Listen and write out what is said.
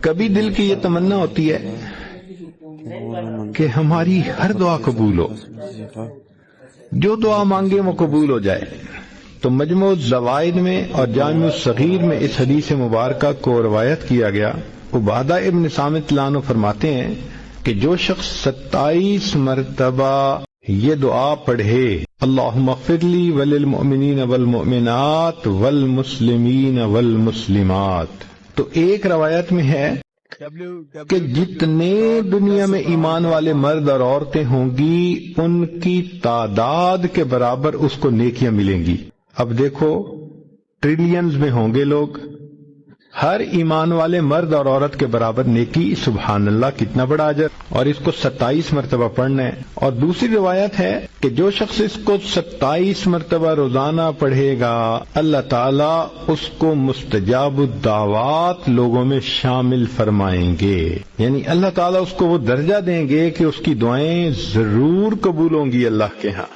کبھی دل کی یہ تمنا ہوتی ہے کہ ہماری ہر دعا قبول ہو، جو دعا مانگے وہ قبول ہو جائے، تو مجموع الزوائد میں اور جامع الصغیر میں اس حدیث مبارکہ کو روایت کیا گیا۔ عبادہ ابن صامت عنہ فرماتے ہیں کہ جو شخص 27 مرتبہ یہ دعا پڑھے، اللہم اغفر لی وللمؤمنین والمؤمنات والمسلمین والمسلمات، تو ایک روایت میں ہے کہ جتنے دنیا میں ایمان والے مرد اور عورتیں ہوں گی ان کی تعداد کے برابر اس کو نیکیاں ملیں گی۔ اب دیکھو ٹریلینز میں ہوں گے لوگ، ہر ایمان والے مرد اور عورت کے برابر نیکی، سبحان اللہ کتنا بڑا اجر، اور اس کو 27 مرتبہ پڑھنا ہے۔ اور دوسری روایت ہے کہ جو شخص اس کو 27 مرتبہ روزانہ پڑھے گا اللہ تعالیٰ اس کو مستجاب الدعوات لوگوں میں شامل فرمائیں گے، یعنی اللہ تعالیٰ اس کو وہ درجہ دیں گے کہ اس کی دعائیں ضرور قبول ہوں گی اللہ کے ہاں۔